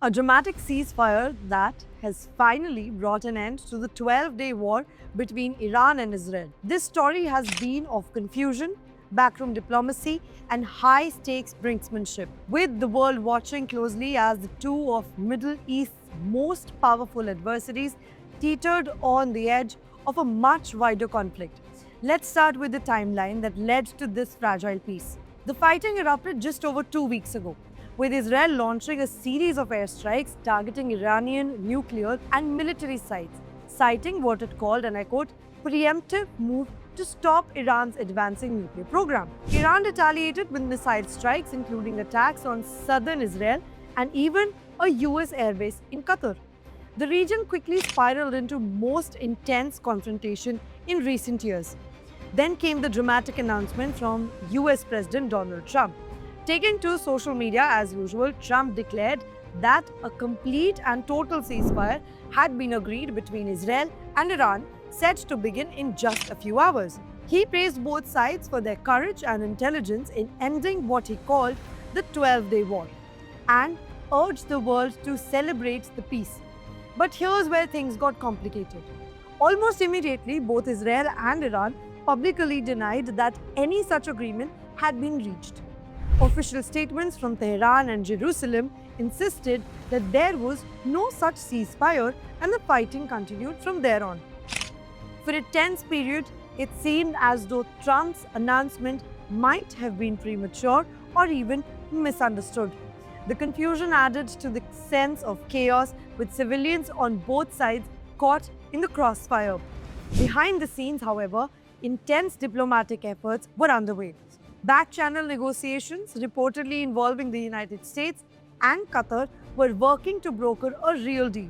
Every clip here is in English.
A dramatic ceasefire that has finally brought an end to the 12-day war between Iran and Israel. This story has been of confusion, backroom diplomacy, and high-stakes brinksmanship, with the world watching closely as the two of Middle East's most powerful adversaries teetered on the edge of a much wider conflict. Let's start with the timeline that led to this fragile peace. The fighting erupted just over 2 weeks ago, with Israel launching a series of airstrikes targeting Iranian nuclear and military sites, citing what it called, and I quote, preemptive move to stop Iran's advancing nuclear program. Iran retaliated with missile strikes, including attacks on southern Israel and even a US airbase in Qatar. The region quickly spiraled into most intense confrontation in recent years. Then came the dramatic announcement from US President Donald Trump. Taking to social media as usual, Trump declared that a complete and total ceasefire had been agreed between Israel and Iran, set to begin in just a few hours. He praised both sides for their courage and intelligence in ending what he called the 12-day war and urged the world to celebrate the peace. But here's where things got complicated. Almost immediately, both Israel and Iran publicly denied that any such agreement had been reached. Official statements from Tehran and Jerusalem insisted that there was no such ceasefire and the fighting continued from there on. For a tense period, it seemed as though Trump's announcement might have been premature or even misunderstood. The confusion added to the sense of chaos, with civilians on both sides caught in the crossfire. Behind the scenes, however, intense diplomatic efforts were underway. Back-channel negotiations, reportedly involving the United States and Qatar, were working to broker a real deal.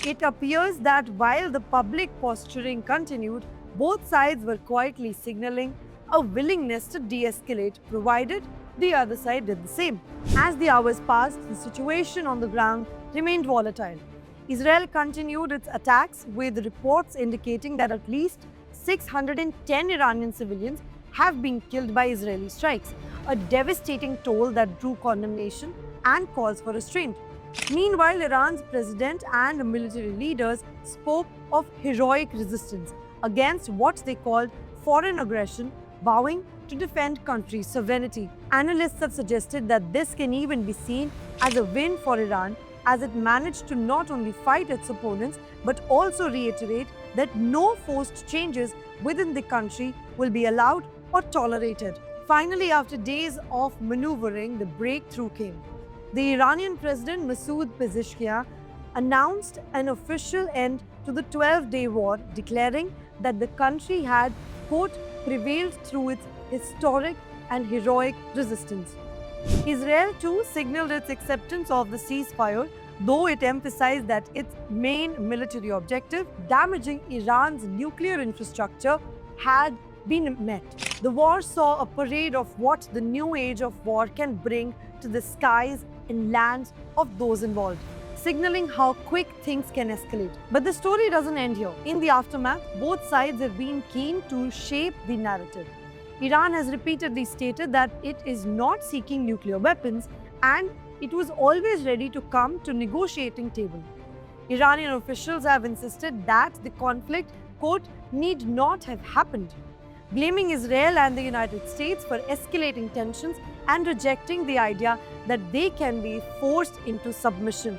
It appears that while the public posturing continued, both sides were quietly signaling a willingness to de-escalate, provided the other side did the same. As the hours passed, the situation on the ground remained volatile. Israel continued its attacks, with reports indicating that at least 610 Iranian civilians have been killed by Israeli strikes, a devastating toll that drew condemnation and calls for restraint. Meanwhile, Iran's president and military leaders spoke of heroic resistance against what they called foreign aggression, vowing to defend country's sovereignty. Analysts have suggested that this can even be seen as a win for Iran, as it managed to not only fight its opponents but also reiterate that no forced changes within the country will be allowed or tolerated. Finally, after days of maneuvering, the breakthrough came. The Iranian President Masoud Pezeshkian announced an official end to the 12-day war, declaring that the country had, quote, prevailed through its historic and heroic resistance. Israel too signaled its acceptance of the ceasefire, though it emphasized that its main military objective, damaging Iran's nuclear infrastructure, had been met. The war saw a parade of what the new age of war can bring to the skies and lands of those involved, signaling how quick things can escalate. But the story doesn't end here. In the aftermath, both sides have been keen to shape the narrative. Iran has repeatedly stated that it is not seeking nuclear weapons and it was always ready to come to negotiating table. Iranian officials have insisted that the conflict, quote, need not have happened, blaming Israel and the United States for escalating tensions and rejecting the idea that they can be forced into submission.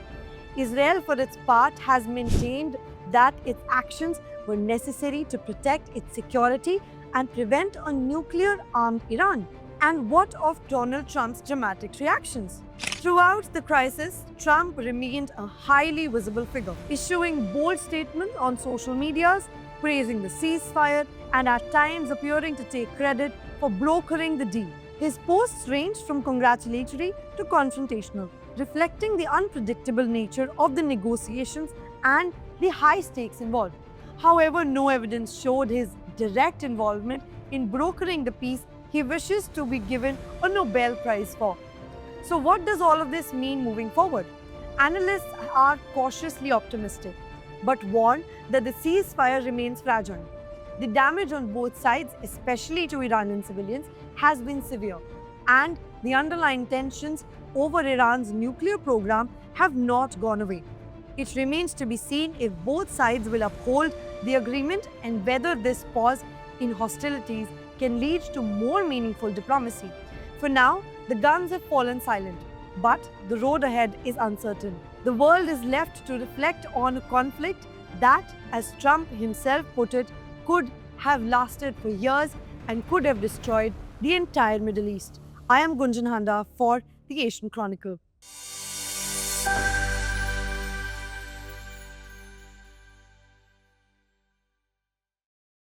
Israel, for its part, has maintained that its actions were necessary to protect its security and prevent a nuclear-armed Iran. And what of Donald Trump's dramatic reactions? Throughout the crisis, Trump remained a highly visible figure, issuing bold statements on social medias, praising the ceasefire, and at times appearing to take credit for brokering the deal. His posts ranged from congratulatory to confrontational, reflecting the unpredictable nature of the negotiations and the high stakes involved. However, no evidence showed his direct involvement in brokering the peace he wishes to be given a Nobel Prize for. So what does all of this mean moving forward? Analysts are cautiously optimistic, but warn that the ceasefire remains fragile. The damage on both sides, especially to Iranian civilians, has been severe, and the underlying tensions over Iran's nuclear program have not gone away. It remains to be seen if both sides will uphold the agreement and whether this pause in hostilities can lead to more meaningful diplomacy. For now, the guns have fallen silent, but the road ahead is uncertain. The world is left to reflect on a conflict that, as Trump himself put it, could have lasted for years and could have destroyed the entire Middle East. I am Gunjan Handa for the Asian Chronicle.